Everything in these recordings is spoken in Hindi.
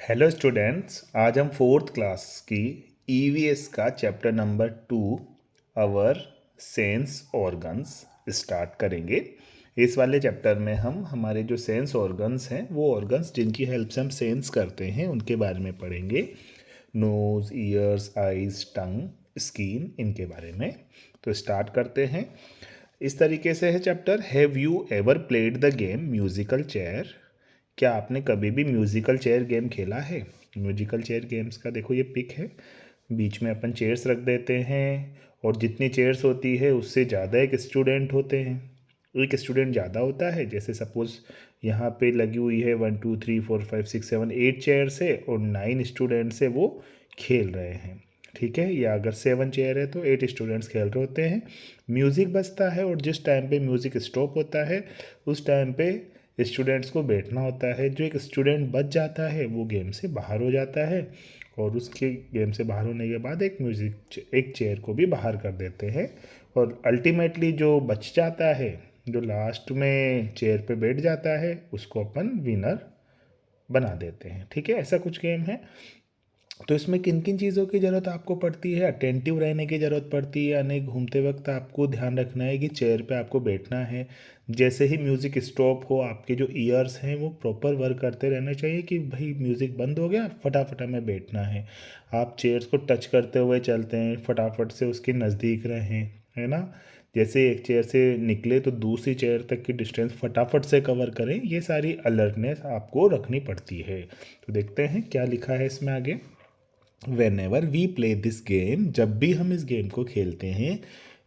हेलो स्टूडेंट्स, आज हम फोर्थ क्लास की ईवीएस का chapter number 2 our sense organs start करेंगे। इस वाले चैप्टर में हम हमारे जो सेंस ऑर्गन्स हैं वो ऑर्गन्स जिनकी हेल्प से हम सेंस करते हैं उनके बारे में पढ़ेंगे। नोज़, ईयर्स, आइज, टंग, स्किन, इनके बारे में। तो स्टार्ट करते हैं। इस तरीके से है chapter. Have you ever played the game musical chair? क्या आपने कभी भी म्यूजिकल चेयर गेम खेला है? म्यूजिकल चेयर गेम्स का देखो ये पिक है। बीच में अपन चेयर्स रख देते हैं और जितनी चेयर्स होती है उससे ज़्यादा एक स्टूडेंट होते हैं। एक स्टूडेंट ज़्यादा होता है, जैसे सपोज यहाँ पे लगी हुई है 1 2 3 4 5 6 7 8 चेयर्स है और 9 स्टूडेंट्स है वो खेल रहे हैं। ठीक है, या अगर 7 चेयर है तो 8 स्टूडेंट्स खेल रहे होते हैं। म्यूज़िक बजता है और जिस टाइम पे म्यूज़िक स्टॉप होता है उस टाइम पे स्टूडेंट्स को बैठना होता है। जो एक स्टूडेंट बच जाता है वो गेम से बाहर हो जाता है और उसके गेम से बाहर होने के बाद एक चेयर को भी बाहर कर देते हैं और अल्टीमेटली जो बच जाता है, जो लास्ट में चेयर पे बैठ जाता है, उसको अपन विनर बना देते हैं। ठीक है, ऐसा कुछ गेम है। तो इसमें किन किन चीज़ों की ज़रूरत आपको पड़ती है? अटेंटिव रहने की ज़रूरत पड़ती है, यानी घूमते वक्त आपको ध्यान रखना है कि चेयर पे आपको बैठना है। जैसे ही म्यूज़िक स्टॉप हो, आपके जो ईयर्स हैं वो प्रॉपर वर्क करते रहने चाहिए कि भाई म्यूज़िक बंद हो गया, फटाफट हमें बैठना है। आप चेयर्स को टच करते हुए चलते हैं, फटाफट से उसके नज़दीक रहें, है ना। जैसे एक चेयर से निकले तो दूसरी चेयर तक की डिस्टेंस फटाफट से कवर करें। ये सारी अलर्टनेस आपको रखनी पड़ती है। तो देखते हैं क्या लिखा है इसमें आगे। Whenever we play this game, जब भी हम इस गेम को खेलते हैं,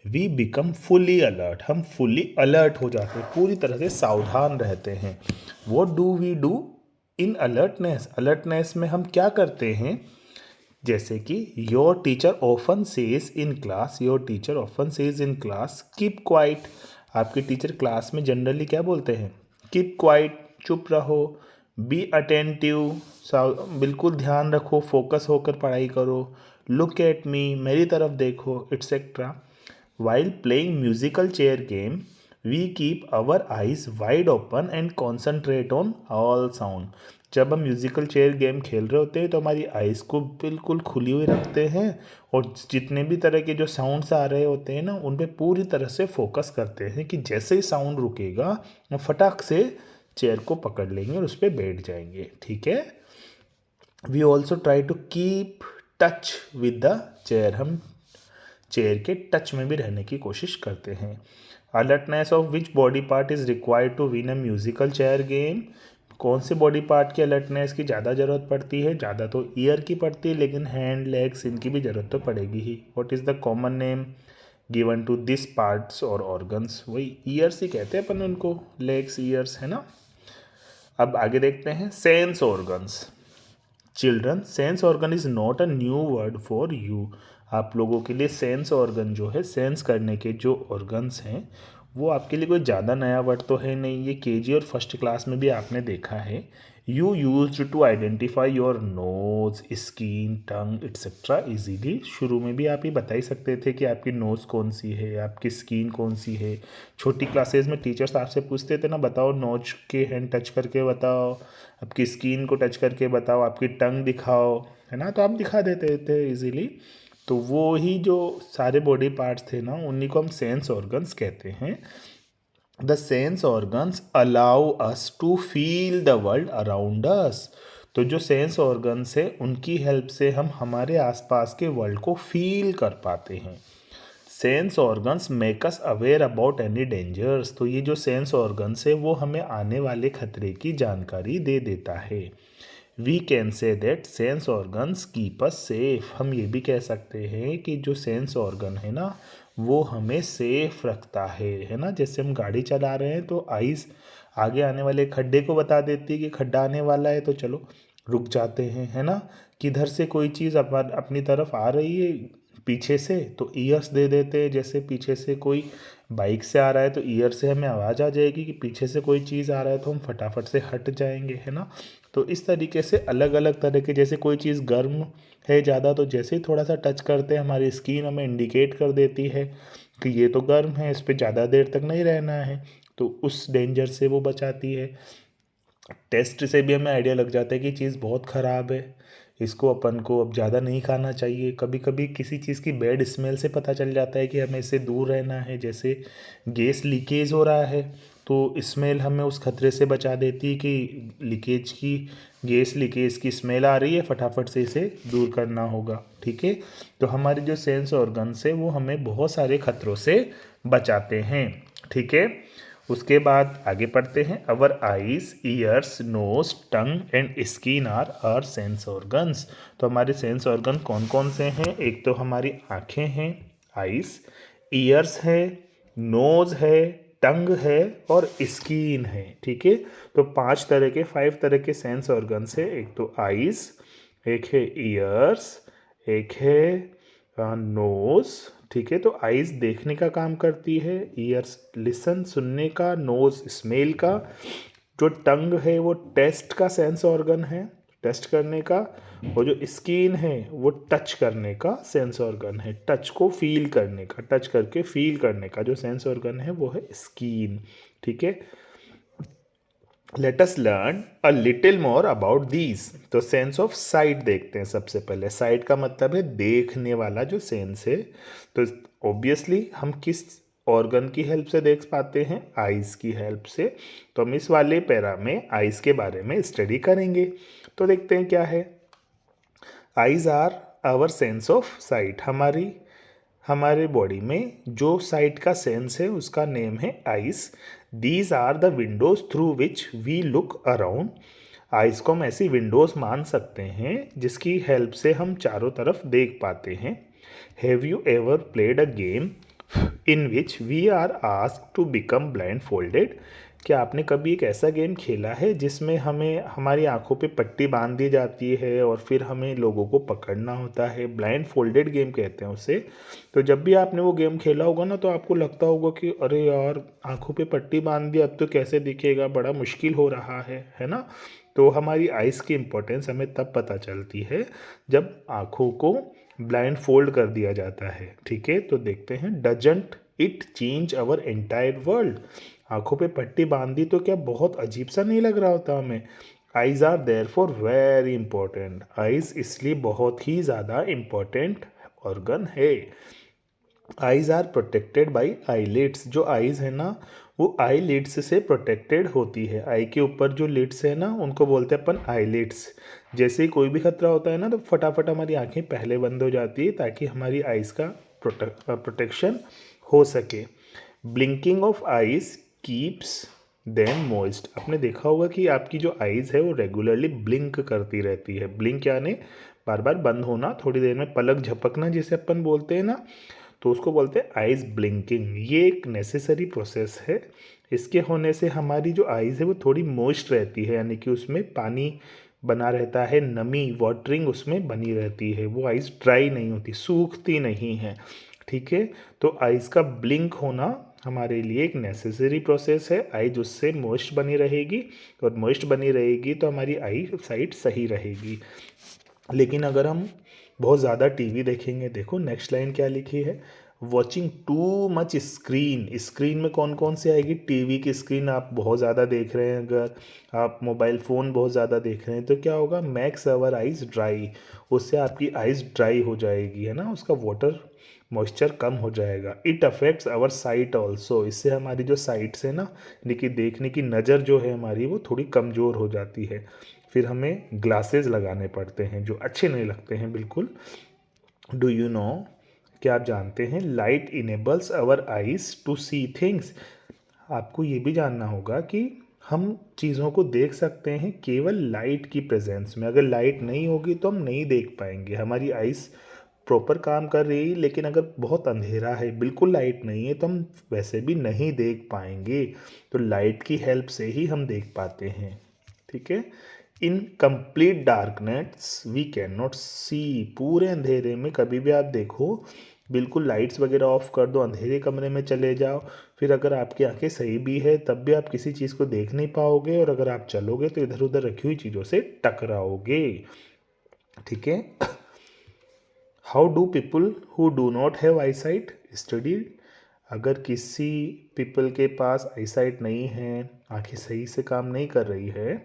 वी बिकम फुली अलर्ट, हम फुली अलर्ट हो जाते हैं, पूरी तरह से सावधान रहते हैं। What do we do in alertness? Alertness में हम क्या करते हैं? जैसे कि your teacher often says in class, your teacher often says in class keep quiet. आपके टीचर क्लास में जनरली क्या बोलते हैं? कीप क्वाइट, चुप रहो। बी अटेंटिव, बिल्कुल ध्यान रखो, फोकस होकर पढ़ाई करो। लुक एट मी, मेरी तरफ देखो, etcetera. While playing musical chair game we keep our eyes wide open and concentrate on all sound. जब हम म्यूजिकल चेयर गेम खेल रहे होते हैं तो हमारी आइज़ को बिल्कुल खुली हुई रखते हैं और जितने भी तरह के जो साउंड्स आ रहे होते हैं ना उन पे पूरी तरह से फोकस करते हैं कि जैसे ही साउंड रुकेगा हम फटाक से चेयर को पकड़ लेंगे और उस पर बैठ जाएंगे। ठीक है। We also try to keep touch with the chair, हम चेयर के टच में भी रहने की कोशिश करते हैं। Alertness of which body part is required to win a musical chair game? कौन से बॉडी पार्ट की अलर्टनेस की ज़्यादा ज़रूरत पड़ती है? ज़्यादा तो ईयर की पड़ती है, लेकिन हैंड, लेग्स, इनकी भी ज़रूरत तो पड़ेगी ही। What is the common name given to this parts और ऑर्गन्स? वही ईयर्स ही कहते हैं अपन उनको, लेग्स, ईयर्स, है ना। अब आगे देखते हैं sense organs. Children, sense organ is not a new word for you. आप लोगों के लिए सेंस ऑर्गन जो है, सेंस करने के जो ऑर्गन्स हैं, वो आपके लिए कोई ज़्यादा नया वर्ड तो है नहीं। ये केजी और फर्स्ट क्लास में भी आपने देखा है। You use to identify your nose, skin, tongue etcetera easily. शुरू में भी आप ये बता ही सकते थे कि आपकी नोज़ कौन सी है, आपकी स्किन कौन सी है। छोटी क्लासेस में टीचर्स आपसे पूछते थे ना, बताओ नोज के हैंड टच करके बताओ, आपकी स्किन को टच करके बताओ, आपकी टंग दिखाओ, है ना। तो आप दिखा देते थे इजीली। तो वो ही जो सारे बॉडी पार्ट्स थे ना, उन्हीं को हम सेंस ऑर्गन्स कहते हैं। The sense organs allow us to feel the world around us. तो जो सेंस ऑर्गन्स है उनकी हेल्प से हम हमारे आसपास के वर्ल्ड को फील कर पाते हैं। Sense organs make us aware about any dangers. तो ये जो सेंस ऑर्गन्स है वो हमें आने वाले खतरे की जानकारी दे देता है। We can say that sense organs keep us safe. हम ये भी कह सकते हैं कि जो सेंस ऑर्गन है ना वो हमें सेफ रखता है ना। जैसे हम गाड़ी चला रहे हैं तो आइस आगे आने वाले खड्डे को बता देती है कि खड्डा आने वाला है, तो चलो रुक जाते हैं, है ना। किधर से कोई चीज़ अपनी तरफ आ रही है पीछे से तो ईयर्स दे देते हैं। जैसे पीछे से कोई बाइक से आ रहा है तो ईयर से हमें आवाज़ आ जाएगी कि पीछे से कोई चीज़ आ रहा है, तो हम फटाफट से हट जाएंगे, है ना। तो इस तरीके से अलग अलग तरह के, जैसे कोई चीज़ गर्म है ज़्यादा तो जैसे ही थोड़ा सा टच करते हैं हमारी स्किन हमें इंडिकेट कर देती है कि ये तो गर्म है, इस पर ज़्यादा देर तक नहीं रहना है, तो उस डेंजर से वो बचाती है। टेस्ट से भी हमें आइडिया लग जाता है कि चीज़ बहुत ख़राब है, इसको अपन को अब ज़्यादा नहीं खाना चाहिए। कभी कभी किसी चीज़ की बैड स्मेल से पता चल जाता है कि हमें इससे दूर रहना है। जैसे गैस लीकेज हो रहा है तो स्मेल हमें उस खतरे से बचा देती है कि लीकेज की गैस लीकेज की स्मेल आ रही है, फटाफट से इसे दूर करना होगा। ठीक है, तो हमारे जो सेंस ऑर्गन्स है वो हमें बहुत सारे खतरों से बचाते हैं। ठीक है, उसके बाद आगे पढ़ते हैं। Our eyes, ears, nose, tongue and skin are are sense organs. तो हमारे सेंस ऑर्गन कौन कौन से हैं? एक तो हमारी आँखें हैं, आईज, ईयर्स है, नोज है, टंग है और स्किन है। ठीक है, तो 5 तरह के सेंस ऑर्गन्स है। एक तो आईज, एक है ईयर्स, एक है नोज। ठीक है, तो आईज देखने का काम करती है, ईयर्स लिसन सुनने का, नोज स्मेल का, जो टंग है वो टेस्ट का सेंस ऑर्गन है, टेस्ट करने का, और जो स्किन है वो टच करने का सेंस ऑर्गन है, टच को फील करने का, टच करके फील करने का जो सेंस ऑर्गन है वो है स्किन। ठीक है, let us learn a little more about these. तो सेंस ऑफ साइट देखते हैं सबसे पहले। साइट का मतलब है देखने वाला जो सेंस है। तो ऑब्वियसली हम किस ऑर्गन की हेल्प से देख पाते हैं? आइज़ की हेल्प से। तो हम इस वाले पैरा में आइज़ के बारे में स्टडी करेंगे। तो देखते हैं क्या है। Eyes are our sense of sight. हमारे बॉडी में जो साइट का सेंस है उसका नेम है eyes. These are the windows through which we look around. Eyes को हम ऐसी विंडोज मान सकते हैं जिसकी हेल्प से हम चारों तरफ देख पाते हैं। Have you ever played a game in which we are asked to become blindfolded? क्या आपने कभी एक ऐसा गेम खेला है जिसमें हमें हमारी आंखों पे पट्टी बांध दी जाती है और फिर हमें लोगों को पकड़ना होता है? ब्लाइंड फोल्डेड गेम कहते हैं उसे। तो जब भी आपने वो गेम खेला होगा ना तो आपको लगता होगा कि अरे यार आंखों पे पट्टी बांध दी, अब तो कैसे दिखेगा, बड़ा मुश्किल हो रहा है ना। तो हमारी आइज़ की इम्पोर्टेंस हमें तब पता चलती है जब आंखों को ब्लाइंड फोल्ड कर दिया जाता है। ठीक है, तो देखते हैं। Doesn't it change our entire world? आंखों पे पट्टी बांध दी तो क्या बहुत अजीब सा नहीं लग रहा होता हमें? Eyes are there for very important. Eyes इसलिए बहुत ही ज़्यादा इम्पोर्टेंट ऑर्गन है। Eyes are protected by eyelids. जो आइज है ना वो आईलिड्स से प्रोटेक्टेड होती है। आई के ऊपर जो लिड्स है ना उनको बोलते हैं अपन आईलिड्स। जैसे ही कोई भी खतरा होता है ना तो फटाफट हमारी आंखें पहले बंद हो जाती है ताकि हमारी आइज का प्रोटेक्शन हो सके। Blinking of eyes keeps them moist. आपने देखा होगा कि आपकी जो आइज़ है वो रेगुलरली ब्लिंक करती रहती है। ब्लिंक यानी बार बार बंद होना, थोड़ी देर में पलक झपकना जिसे अपन बोलते हैं ना, तो उसको बोलते हैं आइज़ ब्लिंकिंग। ये एक नेसेसरी प्रोसेस है। इसके होने से हमारी जो आइज़ है वो थोड़ी मॉइस्ट रहती है, यानी कि उसमें पानी बना रहता है, नमी वाटरिंग उसमें बनी रहती है। वो आइज़ ड्राई नहीं होती, सूखती नहीं है। ठीक है, तो आइज़ का ब्लिंक होना हमारे लिए एक नेसेसरी प्रोसेस है। आइज उससे मॉइस्ट बनी रहेगी और मॉइस्ट बनी रहेगी तो हमारी आई साइट सही रहेगी। लेकिन अगर हम बहुत ज़्यादा टीवी देखेंगे, देखो नेक्स्ट लाइन क्या लिखी है। Watching too much screen. Screen में कौन कौन सी आएगी? टीवी की स्क्रीन आप बहुत ज़्यादा देख रहे हैं, अगर आप मोबाइल फ़ोन बहुत ज़्यादा देख रहे हैं तो क्या होगा? Makes our eyes dry. उससे आपकी आइज़ ड्राई हो जाएगी, है ना, उसका वाटर मॉइस्चर कम हो जाएगा। It affects our sight also. इससे हमारी जो साइट्स है ना, यानी देखने की नज़र जो है हमारी वो थोड़ी कमज़ोर हो जाती है। फिर हमें ग्लासेस लगाने पड़ते हैं जो अच्छे नहीं लगते हैं बिल्कुल। डू यू नो, क्या आप जानते हैं, light enables our eyes to see things. आपको ये भी जानना होगा कि हम चीज़ों को देख सकते हैं केवल लाइट की प्रेजेंस में। अगर लाइट नहीं होगी तो हम नहीं देख पाएंगे। हमारी आइज़ प्रॉपर काम कर रही है लेकिन अगर बहुत अंधेरा है, बिल्कुल लाइट नहीं है, तो हम वैसे भी नहीं देख पाएंगे। तो लाइट की हेल्प से ही हम देख पाते हैं। ठीक है, in complete darkness we can not see. पूरे अंधेरे में कभी भी आप देखो, बिल्कुल लाइट्स वगैरह ऑफ कर दो, अंधेरे कमरे में चले जाओ, फिर अगर आपकी आंखें सही भी है तब भी आप किसी चीज़ को देख नहीं पाओगे, और अगर आप चलोगे तो इधर उधर रखी हुई चीज़ों से टकराओगे। ठीक है, how do people who do not have I site study. अगर किसी पीपल के पास आई साइट नहीं है, आंखें सही से काम नहीं कर रही है,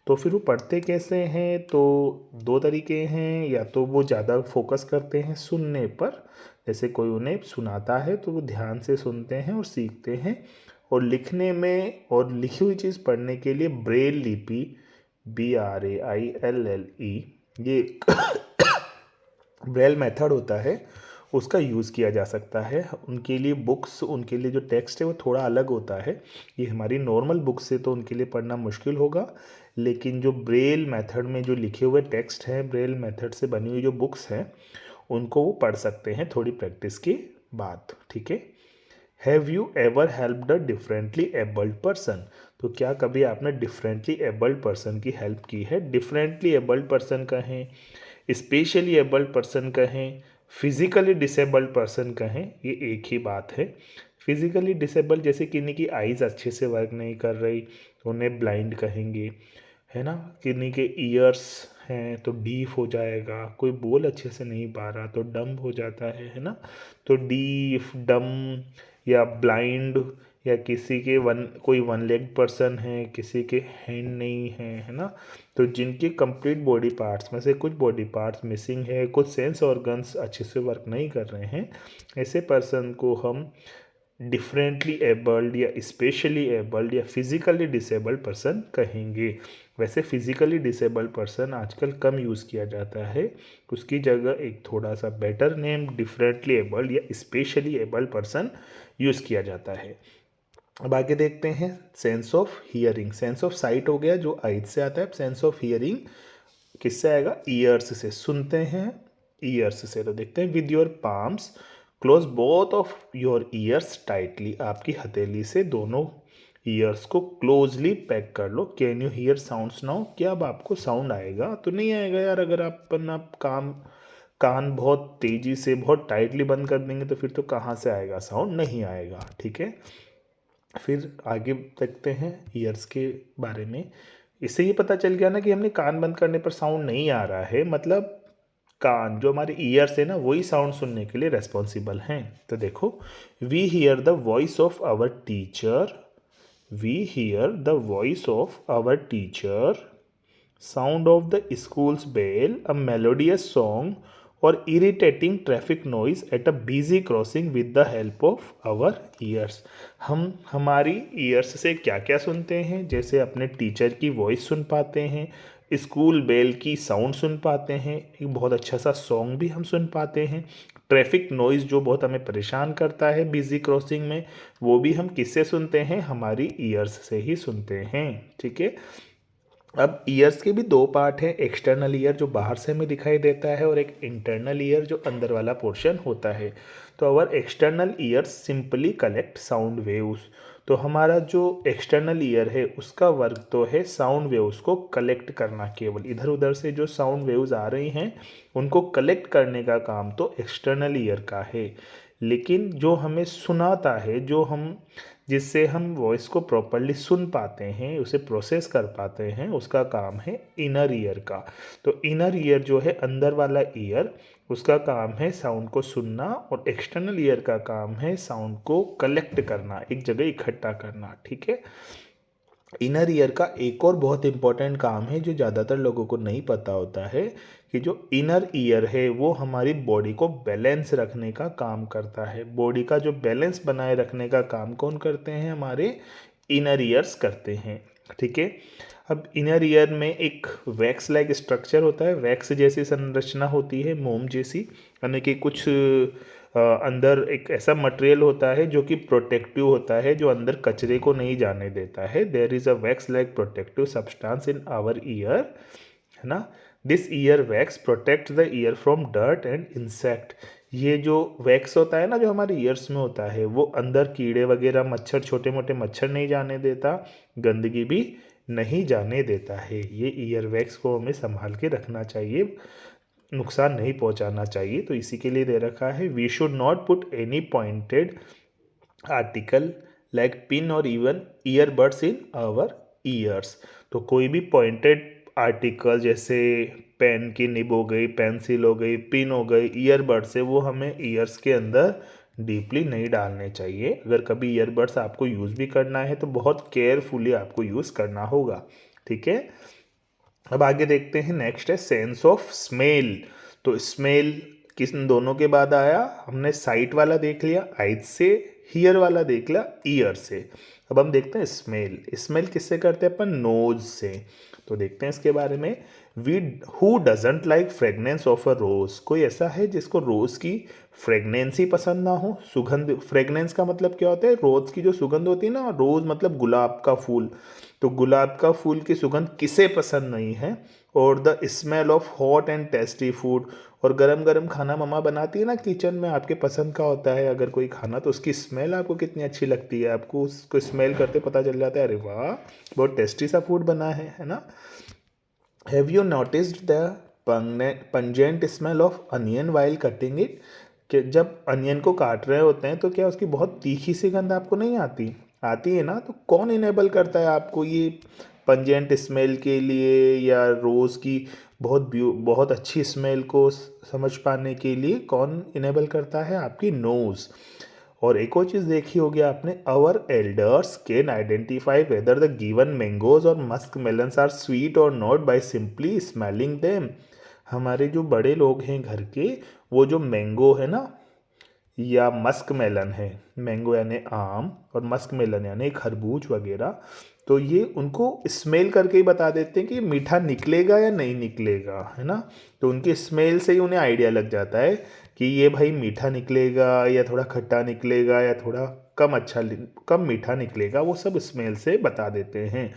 तो फिर वो पढ़ते कैसे हैं, तो दो तरीके हैं, या तो वो ज़्यादा फोकस करते हैं सुनने पर, जैसे कोई उन्हें सुनाता है तो वो ध्यान से सुनते हैं और सीखते हैं, और लिखने में और लिखी हुई चीज़ पढ़ने के लिए ब्रेल लिपि, BRAILLE, ये ब्रेल मेथड होता है, उसका यूज़ किया जा सकता है। उनके लिए बुक्स, उनके लिए जो टेक्स्ट है वो थोड़ा अलग होता है। ये हमारी नॉर्मल बुक से तो उनके लिए पढ़ना मुश्किल होगा, लेकिन जो ब्रेल मेथड में जो लिखे हुए टेक्स्ट हैं, ब्रेल मेथड से बनी हुई जो बुक्स हैं, उनको वो पढ़ सकते हैं थोड़ी प्रैक्टिस के बाद। ठीक है। Have you ever helped a differently abled person? तो क्या कभी आपने डिफरेंटली एबल्ड पर्सन की हेल्प की है? डिफरेंटली एबल्ड पर्सन कहें, स्पेशली एबल्ड पर्सन कहें, फिजिकली डिसेबल्ड पर्सन कहें, ये एक ही बात है। फिजिकली डिसेबल्ड जैसे किन्हीं की आइज़ अच्छे से वर्क नहीं कर रही तो उन्हें ब्लाइंड कहेंगे, है ना। किन्हीं के ईयर्स हैं तो डीफ हो जाएगा, कोई बोल अच्छे से नहीं पा रहा तो डम हो जाता है ना। तो डीफ, डम या ब्लाइंड, या किसी के कोई वन लेग पर्सन है, किसी के हैंड नहीं है ना। तो जिनके कंप्लीट बॉडी पार्ट्स में से कुछ बॉडी पार्ट्स मिसिंग है, कुछ सेंस ऑर्गन्स अच्छे से वर्क नहीं कर रहे हैं, ऐसे पर्सन को हम डिफरेंटली एबल्ड या स्पेशली एबल्ड या फिजिकली डिसेबल्ड पर्सन कहेंगे। वैसे फिजिकली डिसेबल्ड पर्सन आजकल कम यूज़ किया जाता है, उसकी जगह एक थोड़ा सा बेटर नेम डिफरेंटली एबल्ड या स्पेशली एबल्ड पर्सन यूज़ किया जाता है। अब आगे देखते हैं sense of hearing. Sense of site हो गया जो आइज से आता है, सेंस ऑफ हियरिंग किससे आएगा? ईयर्स से। सुनते हैं ईयर्स से। तो देखते हैं, with your palms close both of your ears tightly. आपकी हथेली से दोनों ईयर्स को क्लोजली पैक कर लो। Can you hear sounds now? क्या अब आपको साउंड आएगा? तो नहीं आएगा यार, अगर आप अपना कान बहुत तेज़ी से बहुत टाइटली बंद कर देंगे तो फिर तो कहाँ से आएगा साउंड? नहीं आएगा। ठीक है। फिर आगे देखते हैं ईयर्स के बारे में। इससे ये पता चल गया ना कि हमने कान बंद करने पर साउंड नहीं आ रहा है, मतलब कान जो हमारे ईयर्स है ना, वही साउंड सुनने के लिए रेस्पॉन्सिबल हैं। तो देखो, we hear the voice of our teacher, we hear the voice of our teacher, sound of the schools bell, a melodious song और irritating traffic noise at a busy crossing with the help of our ears. हम हमारी ईयर्स से क्या क्या सुनते हैं? जैसे अपने टीचर की वॉइस सुन पाते हैं, स्कूल बेल की साउंड सुन पाते हैं, एक बहुत अच्छा सा सॉन्ग भी हम सुन पाते हैं, ट्रैफिक नॉइज़ जो बहुत हमें परेशान करता है बिजी क्रॉसिंग में, वो भी हम किससे सुनते हैं? हमारी ईयर्स से ही सुनते हैं। ठीक है। अब ईयर्स के भी दो पार्ट हैं, एक्सटर्नल ईयर जो बाहर से हमें दिखाई देता है और एक इंटरनल ईयर जो अंदर वाला पोर्शन होता है। तो our external ears simply collect sound waves. तो हमारा जो एक्सटर्नल ईयर है उसका वर्क तो है साउंड वेव्स को कलेक्ट करना, केवल इधर उधर से जो साउंड वेव्स आ रही हैं उनको कलेक्ट करने का काम तो एक्सटर्नल ईयर का है। लेकिन जो हमें सुनाता है, जो हम जिससे हम वॉइस को प्रॉपरली सुन पाते हैं, उसे प्रोसेस कर पाते हैं, उसका काम है इनर ईयर का। तो इनर ईयर जो है अंदर वाला ईयर, उसका काम है साउंड को सुनना, और एक्सटर्नल ईयर का काम है साउंड को कलेक्ट करना, एक जगह इकट्ठा करना। ठीक है। इनर ईयर का एक और बहुत इंपॉर्टेंट काम है जो ज़्यादातर लोगों को नहीं पता होता है, कि जो इनर ईयर है वो हमारी बॉडी को बैलेंस रखने का काम करता है। बॉडी का जो बैलेंस बनाए रखने का काम कौन करते हैं? हमारे इनर ईयर्स करते हैं। ठीक है। अब इनर ईयर में एक वैक्स लाइक स्ट्रक्चर होता है, वैक्स जैसी संरचना होती है, मोम जैसी, यानी कि कुछ अंदर एक ऐसा मटेरियल होता है जो कि प्रोटेक्टिव होता है, जो अंदर कचरे को नहीं जाने देता है। There is a wax like protective substance in our ear, है ना। This ear wax protect the ear from dirt and insect. ये जो वैक्स होता है ना, जो हमारे ईयर्स में होता है, वो अंदर कीड़े वगैरह, मच्छर, छोटे मोटे मच्छर नहीं जाने देता, गंदगी भी नहीं जाने देता है। ये ईयर वैक्स को हमें संभाल के रखना चाहिए, नुकसान नहीं पहुंचाना चाहिए। तो इसी के लिए दे रखा है, we should not put any pointed article like pin और even earbuds in our ears. तो कोई भी पॉइंटेड आर्टिकल जैसे पेन की निब हो गई, पेंसिल हो गई, पिन हो गई, ईयरबड्स है, वो हमें ईयर्स के अंदर डीपली नहीं डालने चाहिए। अगर कभी ईयरबड्स आपको यूज़ भी करना है तो बहुत केयरफुली आपको यूज़ करना होगा। ठीक है। अब आगे देखते हैं, नेक्स्ट है सेंस ऑफ स्मेल। तो स्मेल किन दोनों के बाद आया, हमने साइट वाला देख लिया आइज से, हियर वाला देख लिया ईयर से। अब हम देखते हैं स्मेल। स्मेल किससे करते हैं अपन, नोज से। तो देखते हैं इसके बारे में। We who doesn't like fragrance of a rose, कोई ऐसा है जिसको रोज की फ्रेगनेंस ही पसंद ना हो, सुगंध। फ्रेगनेंस का मतलब क्या होता है, रोज की जो सुगंध होती है ना, रोज मतलब गुलाब का फूल, तो गुलाब का फूल की सुगंध किसे पसंद नहीं है। और the smell of hot and tasty food, और गरम गरम खाना मम्मा बनाती है ना किचन में, आपके पसंद का होता है अगर कोई खाना, तो उसकी स्मेल आपको कितनी अच्छी लगती है, आपको उसको स्मेल करते पता चल जाता है अरे वाह बहुत टेस्टी सा फूड बना है ना। Have you noticed the pungent smell of onion while cutting it, कि जब अनियन को काट रहे होते हैं तो क्या उसकी बहुत तीखी सी गंध आपको नहीं आती, आती है ना। तो कौन इनेबल करता है आपको ये पंजेंट स्मेल के लिए, या रोज़ की बहुत अच्छी स्मेल को समझ पाने के लिए कौन इनेबल करता है, आपकी नोज़। और एक और चीज़ देखी होगी आपने, our elders can identify whether the given mangoes और मस्क मेलन्स आर स्वीट और not by simply smelling them. हमारे जो बड़े लोग हैं घर के, वो जो मैंगो है ना या मस्क मेलन है, मैंगो यानी आम और मस्क मेलन यानी खरबूज वगैरह, तो ये उनको स्मेल करके ही बता देते हैं कि मीठा निकलेगा या नहीं निकलेगा, है ना। तो उनकी स्मेल से ही उन्हें आइडिया लग जाता है कि ये भाई मीठा निकलेगा या थोड़ा खट्टा निकलेगा या थोड़ा कम मीठा निकलेगा, वो सब स्मेल से बता देते हैं।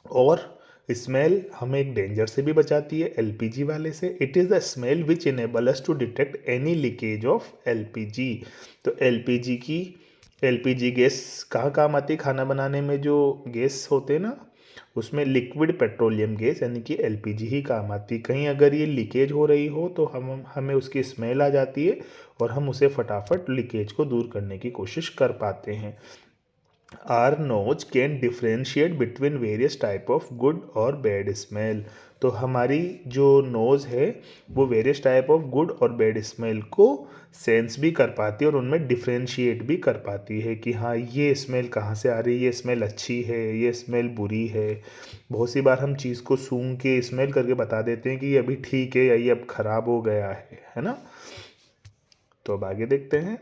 और स्मेल हमें एक डेंजर से भी बचाती है, एलपीजी वाले से। It is the smell which enable us to detect any leakage of LPG. तो एलपीजी गैस कहाँ काम आती है, खाना बनाने में जो गैस होते हैं ना, उसमें लिक्विड पेट्रोलियम गैस यानी कि एलपीजी ही काम आती है। कहीं अगर ये लीकेज हो रही हो तो हमें उसकी स्मेल आ जाती है और हम उसे फटाफट लीकेज को दूर करने की कोशिश कर पाते हैं। Are knows can differentiate between various type of good और बैड स्मेल। तो हमारी जो नोज़ है वो वेरियस टाइप ऑफ गुड और बैड स्मेल को सेंस भी कर पाती है और उनमें डिफ्रेंशिएट भी कर पाती है कि हाँ ये स्मेल कहाँ से आ रही है, ये स्मेल अच्छी है, ये स्मेल बुरी है। बहुत सी बार हम चीज़ को सूंघ के स्मेल करके बता देते हैं कि ये अभी ठीक है या ये अब ख़राब हो गया है ना। तो अब आगे देखते हैं।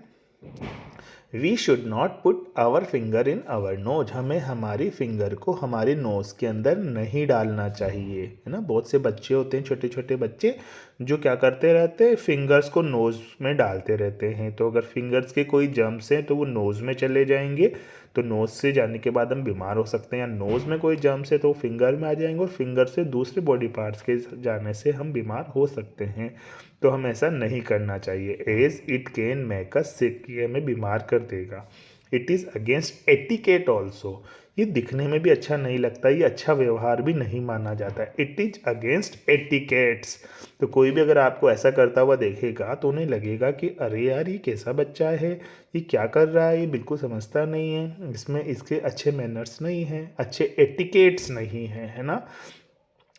We should not put our finger in our nose, हमें हमारी फिंगर को हमारे नोज के अंदर नहीं डालना चाहिए, है ना। बहुत से बच्चे होते हैं, छोटे छोटे बच्चे, जो क्या करते रहते हैं, फिंगर्स को नोज में डालते रहते हैं। तो अगर फिंगर्स के कोई जर्म्स हैं तो वो नोज में चले जाएंगे, तो नोज से जाने के बाद हम बीमार हो सकते हैं। या नोज में कोई जर्म्स है तो वो फिंगर में आ जाएंगे और फिंगर से दूसरे बॉडी पार्ट्स के जाने से हम बीमार हो सकते हैं। तो हम ऐसा नहीं करना चाहिए, as it can make us sick, ये हमें बीमार कर देगा। It is against etiquette also, ये दिखने में भी अच्छा नहीं लगता, ये अच्छा व्यवहार भी नहीं माना जाता है। It is against etiquettes. तो कोई भी अगर आपको ऐसा करता हुआ देखेगा तो उन्हें लगेगा कि अरे यार ये कैसा बच्चा है, ये क्या कर रहा है, ये बिल्कुल समझता नहीं है, इसमें इसके अच्छे मैनर्स नहीं हैं, अच्छे एटिकेट्स नहीं हैं, है ना।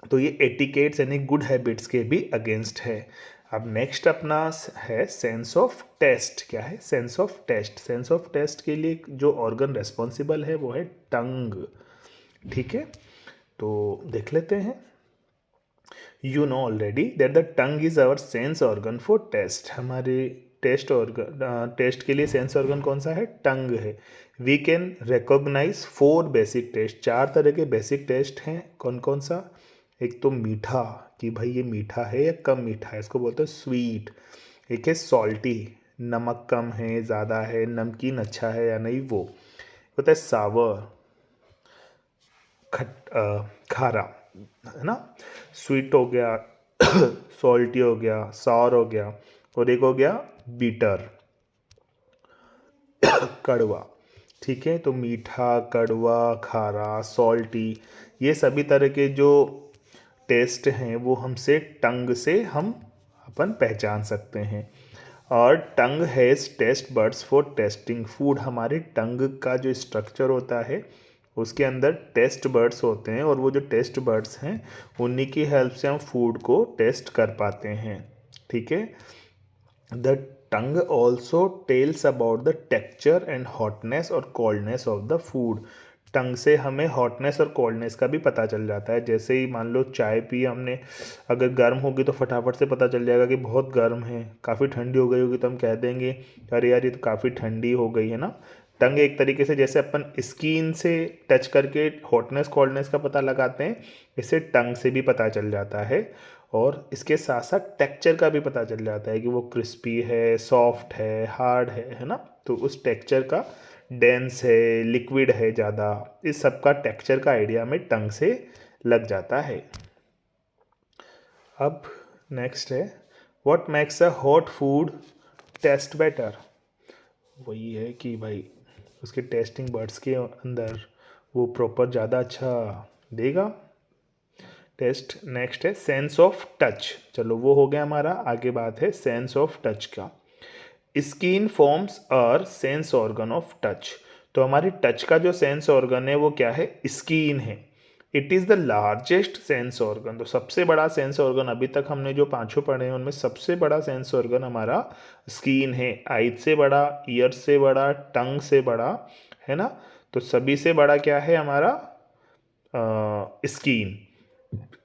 तो ये एटिकेट्स यानी गुड हैबिट्स के भी अगेंस्ट है। अब नेक्स्ट अपना है सेंस ऑफ टेस्ट। क्या है sense of taste, sense of taste के लिए जो ऑर्गन रेस्पॉन्सिबल है वो है टंग, ठीक है। तो देख लेते हैं। You know already that the tongue is our sense organ for taste, हमारे टेस्ट के लिए सेंस ऑर्गन कौन सा है, टंग है। We can recognise 4 basic taste, 4 तरह के बेसिक टेस्ट हैं। कौन कौन सा, एक तो मीठा, कि भाई ये मीठा है या कम मीठा है, इसको बोलते हैं स्वीट। एक है सॉल्टी, नमक कम है ज़्यादा है, नमकीन अच्छा है या नहीं, वो होता है सावर, खारा, है ना। स्वीट हो गया सॉल्टी हो गया, सॉर हो गया, और एक हो गया बीटर, कड़वा। ठीक है, तो मीठा, कड़वा, खारा, सॉल्टी, ये सभी तरह के जो टेस्ट हैं वो हमसे टंग से हम अपन पहचान सकते हैं। और tongue has taste buds for tasting food, हमारे टंग का जो स्ट्रक्चर होता है उसके अंदर टेस्ट बर्ड्स होते हैं, और वो जो टेस्ट बर्ड्स हैं उन्हीं की हेल्प से हम फूड को टेस्ट कर पाते हैं, ठीक है। The tongue also tells about the texture and hotness और कोल्डनेस ऑफ द फूड, टंग से हमें हॉटनेस और कोल्डनेस का भी पता चल जाता है। जैसे ही मान लो चाय पी हमने, अगर गर्म होगी तो फटाफट से पता चल जाएगा कि बहुत गर्म है। काफ़ी ठंडी हो गई होगी तो हम कह देंगे अरे यार ये तो काफ़ी ठंडी हो गई है ना। टंग एक तरीके से जैसे अपन स्किन से टच करके हॉटनेस कोल्डनेस का पता लगाते हैं, इससे टंग से भी पता चल जाता है। और इसके साथ साथ टेक्सचर का भी पता चल जाता है कि वो क्रिस्पी है, सॉफ्ट है, हार्ड है ना। तो उस टेक्सचर का, डेंस है, लिक्विड है ज़्यादा, इस सब का टेक्सचर का आइडिया हमें टंग से लग जाता है। अब नेक्स्ट है, what makes a hot food taste better. वही है कि भाई उसके टेस्टिंग बर्ड्स के अंदर वो प्रॉपर ज़्यादा अच्छा देगा टेस्ट। नेक्स्ट है सेंस ऑफ टच। चलो वो हो गया हमारा। आगे बात है सेंस ऑफ टच का। Skin forms are sense organ of touch. तो हमारी टच का जो सेंस ऑर्गन है वो क्या है, स्किन है। It is the largest sense organ. तो सबसे बड़ा सेंस ऑर्गन अभी तक हमने जो पांचों पढ़े हैं उनमें सबसे बड़ा सेंस ऑर्गन हमारा स्किन है। आइज से बड़ा, ईयर से बड़ा, टंग से बड़ा, है ना। तो सभी से बड़ा क्या है हमारा, skin.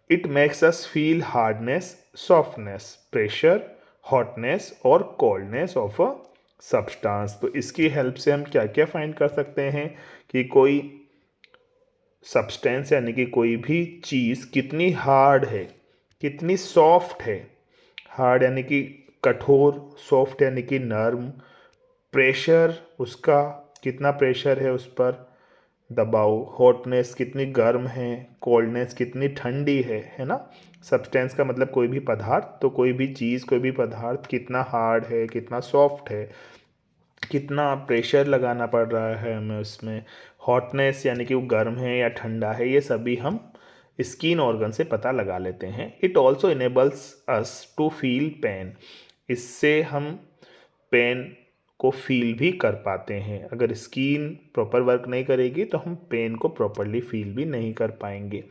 It makes us feel hardness, softness, pressure, hotness और कोल्डनेस ऑफ अ सब्सटेंस। तो इसकी हेल्प से हम क्या क्या फाइंड कर सकते हैं कि कोई सब्सटेंस यानी कि कोई भी चीज़ कितनी हार्ड है, कितनी सॉफ्ट है। हार्ड यानी कि कठोर, सॉफ्ट यानी कि नर्म, प्रेशर उसका कितना प्रेशर है उस पर, दबाव, हॉटनेस कितनी गर्म है, कोल्डनेस कितनी ठंडी है ना। सब्सटेंस का मतलब कोई भी पदार्थ, तो कोई भी चीज़, कोई भी पदार्थ कितना हार्ड है, कितना सॉफ्ट है, कितना प्रेशर लगाना पड़ रहा है हमें उसमें। हॉटनेस यानी कि वो गर्म है या ठंडा है, ये सभी हम स्किन ऑर्गन से पता लगा लेते हैं। It also enables us to feel pain. इससे हम पेन को फील भी कर पाते हैं। अगर स्किन प्रॉपर वर्क नहीं करेगी तो हम पेन को प्रॉपरली फील भी नहीं कर पाएंगे।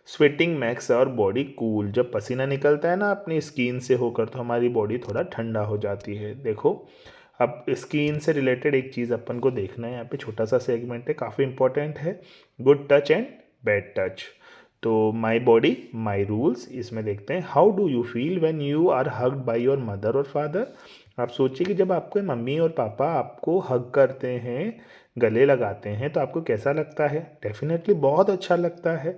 स्वेटिंग मैक्स और बॉडी कूल। जब पसीना निकलता है ना अपनी स्किन से होकर तो हमारी बॉडी थोड़ा ठंडा हो जाती है। देखो अब स्किन से रिलेटेड एक चीज़ अपन को देखना है, यहाँ पे छोटा सा सेगमेंट है, काफ़ी इंपॉर्टेंट है, good touch and bad touch. तो माई बॉडी माई रूल्स, इसमें देखते हैं how do you feel when you are hugged by your mother और फादर। आप सोचिए कि जब आपके मम्मी और पापा आपको हग करते हैं, गले लगाते हैं, तो आपको कैसा लगता है। डेफिनेटली बहुत अच्छा लगता है।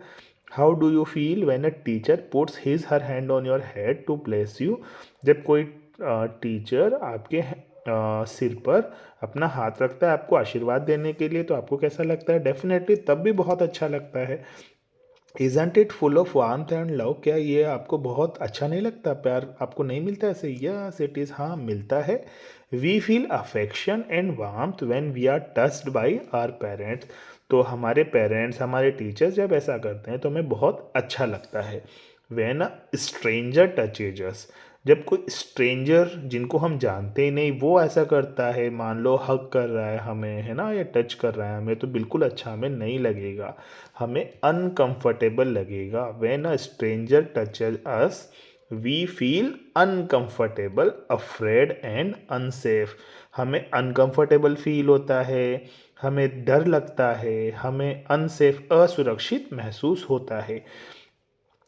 How do you feel when a teacher puts his her hand on your head to bless you. जब कोई टीचर आपके सिर पर अपना हाथ रखता है आपको आशीर्वाद देने के लिए, तो आपको कैसा लगता है। डेफिनेटली तब भी बहुत अच्छा लगता है। Isn't it full of warmth and love. क्या ये आपको बहुत अच्छा नहीं लगता, प्यार आपको नहीं मिलता ऐसे। यस इट इज़, हाँ मिलता है। We feel affection and warmth when we are touched by our parents. तो हमारे पेरेंट्स, हमारे टीचर्स जब ऐसा करते हैं तो हमें बहुत अच्छा लगता है। व्हेन अ स्ट्रेंजर टचेज अस। जब कोई स्ट्रेंजर जिनको हम जानते ही नहीं वो ऐसा करता है, मान लो हग कर रहा है हमें, है ना, या टच कर रहा है हमें, तो बिल्कुल अच्छा हमें नहीं लगेगा, हमें अनकंफर्टेबल लगेगा। When a stranger touches us we feel uncomfortable, afraid and unsafe. हमें अनकंफर्टेबल फील होता है, हमें डर लगता है, हमें अनसेफ, असुरक्षित महसूस होता है।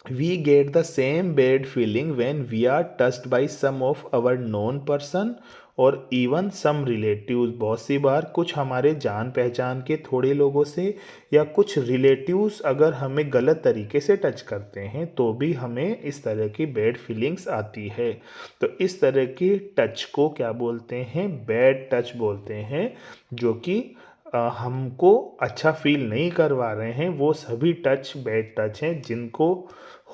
We get the same bad feeling when we are touched by some of our known person और इवन सम रिलेटिव्स। बहुत सी बार कुछ हमारे जान पहचान के थोड़े लोगों से या कुछ रिलेटिव्स अगर हमें गलत तरीके से टच करते हैं तो भी हमें इस तरह की बैड फीलिंग्स आती है। तो इस तरह के टच को क्या बोलते हैं, बैड टच बोलते हैं, जो कि हमको अच्छा फील नहीं करवा रहे हैं। वो सभी टच बैड टच हैं जिनको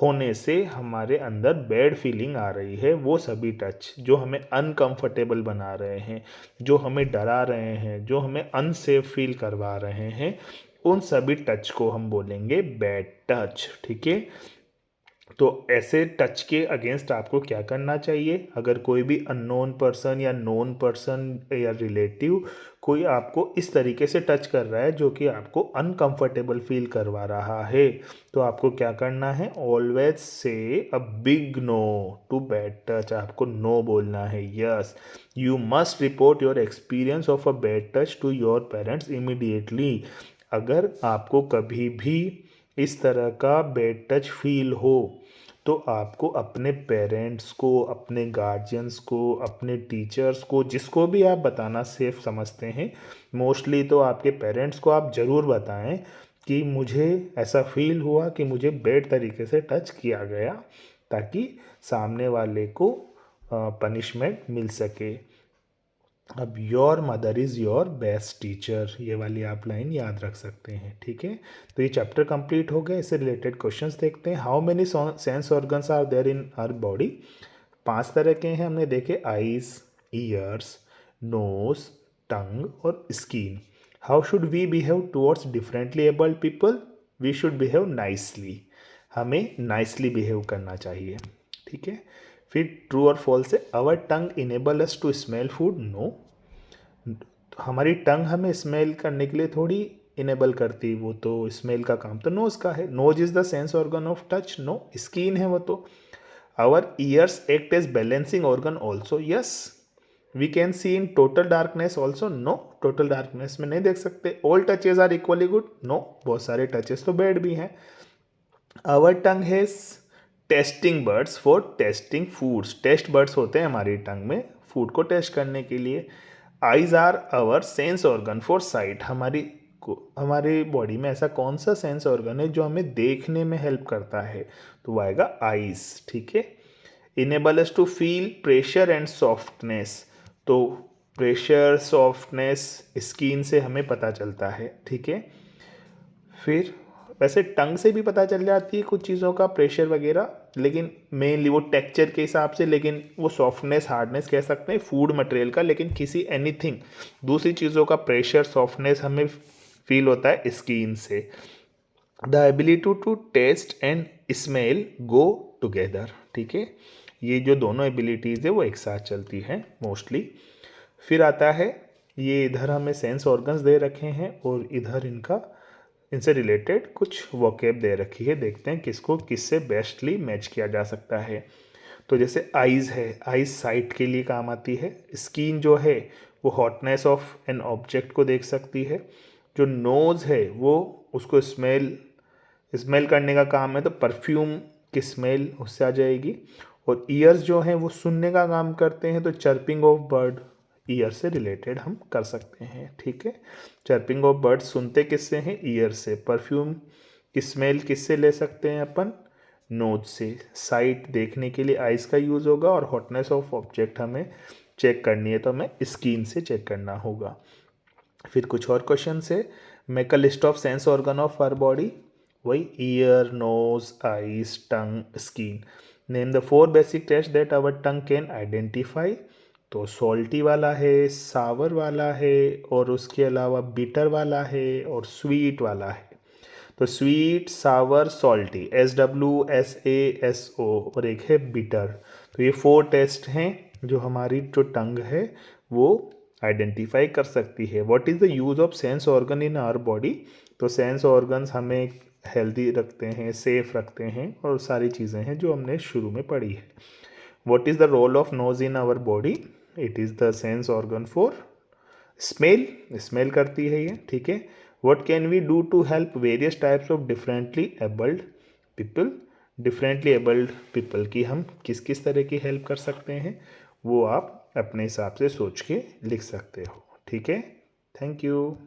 होने से हमारे अंदर बैड फीलिंग आ रही है। वो सभी टच जो हमें अनकंफर्टेबल बना रहे हैं, जो हमें डरा रहे हैं, जो हमें अनसेफ फील करवा रहे हैं, उन सभी टच को हम बोलेंगे बैड टच। ठीक है। तो ऐसे टच के अगेंस्ट आपको क्या करना चाहिए। अगर कोई भी अननोन पर्सन या नोन पर्सन या रिलेटिव कोई आपको इस तरीके से टच कर रहा है जो कि आपको अनकंफर्टेबल फील करवा रहा है, तो आपको क्या करना है, always say a big no to bad touch. आपको नो बोलना है। Yes, you must report your experience of a bad touch to your parents immediately. अगर आपको कभी भी इस तरह का बैड टच फील हो तो आपको अपने पेरेंट्स को, अपने गार्जियंस को, अपने टीचर्स को, जिसको भी आप बताना सेफ समझते हैं, मोस्टली तो आपके पेरेंट्स को आप ज़रूर बताएं कि मुझे ऐसा फील हुआ कि मुझे बैड तरीके से टच किया गया, ताकि सामने वाले को पनिशमेंट मिल सके। अब your mother is your best teacher, ये वाली आप लाइन याद रख सकते हैं। ठीक है, तो ये चैप्टर कंप्लीट हो गया। इससे रिलेटेड क्वेश्चंस देखते हैं। How many sense organs are there in our body? 5 तरह के हैं हमने देखे, आईज, ईयर्स, नोज, टंग और skin. How should we behave towards differently abled people? We should behave nicely, हमें नाइसली बिहेव करना चाहिए। ठीक है, फिर ट्रू और फॉल्स है। Our tongue enable us to smell food? No, हमारी टंग हमें स्मेल करने के लिए थोड़ी इनेबल करती, वो तो स्मेल का काम तो नोज का है। Nose is the sense organ of touch? No, skin है वो तो। Our ears act as balancing organ also? Yes. We can see in total darkness also? No, total darkness में नहीं देख सकते। All touches are equally good? No, बहुत सारे टचेस तो बैड भी हैं। Our tongue has tasting buds for tasting foods? Taste buds होते हैं हमारी टंग में फूड को टेस्ट करने के लिए। Eyes are our sense organ for sight? हमारी बॉडी में ऐसा कौन सा सेंस ऑर्गन है जो हमें देखने में हेल्प करता है? तो वो आएगा आइज। ठीक है, enable us to feel pressure and softness? तो प्रेशर, सॉफ्टनेस स्किन से हमें पता चलता है। ठीक है, फिर वैसे टंग से भी पता चल जाती है कुछ चीज़ों का प्रेशर वगैरह, लेकिन मेनली वो टेक्सचर के हिसाब से, लेकिन वो सॉफ्टनेस, हार्डनेस कह सकते हैं फूड मटेरियल का, लेकिन किसी एनीथिंग दूसरी चीज़ों का प्रेशर, सॉफ्टनेस हमें फील होता है स्किन से। The ability to taste and smell go together? ठीक है, ये जो दोनों एबिलिटीज़ है वो एक साथ चलती हैं मोस्टली। फिर आता है ये, इधर हमें सेंस ऑर्गन्स दे रखे हैं और इधर इनसे रिलेटेड कुछ वोकेब दे रखी है। देखते हैं किसको किससे बेस्टली मैच किया जा सकता है। तो जैसे आइज़ है, आइज़ साइट के लिए काम आती है। स्किन जो है वो हॉटनेस ऑफ एन ऑब्जेक्ट को देख सकती है। जो नोज़ है वो उसको स्मेल करने का काम है, तो परफ्यूम की स्मेल उससे आ जाएगी। और ईयर्स जो हैं वो सुनने का काम करते हैं, तो चर्पिंग ऑफ बर्ड ईयर से रिलेटेड हम कर सकते हैं। ठीक है, चर्पिंग ऑफ बर्ड सुनते किससे हैं? ईयर से। परफ्यूम की स्मेल किससे ले सकते हैं अपन? नोज से। साइट देखने के लिए आइज़ का यूज़ होगा, और हॉटनेस ऑफ ऑब्जेक्ट हमें चेक करनी है तो हमें स्किन से चेक करना होगा। फिर कुछ और क्वेश्चन से, make a list of sense organ of our body. वही ear, nose, eyes, tongue, skin. Name the 4 basic taste that our tongue can identify. तो सॉल्टी वाला है, सावर वाला है, और उसके अलावा बिटर वाला है, और स्वीट वाला है। तो स्वीट, सावर, सॉल्टी, SWSASO, और एक है बिटर। तो ये 4 टेस्ट हैं जो हमारी जो टंग है वो आइडेंटिफाई कर सकती है। What is the use of sense organ in our body? तो सेंस ऑर्गन्स हमें हेल्दी रखते हैं, सेफ रखते हैं, और सारी चीज़ें हैं जो हमने शुरू में पढ़ी है। What is the role of nose in our body? It is the sense organ for smell, smell करती है ये। ठीक है, what can we do to help various types of differently abled people? Differently abled people की हम किस किस तरह की हेल्प कर सकते हैं वो आप अपने हिसाब से सोच के लिख सकते हो। ठीक है, थैंक यू।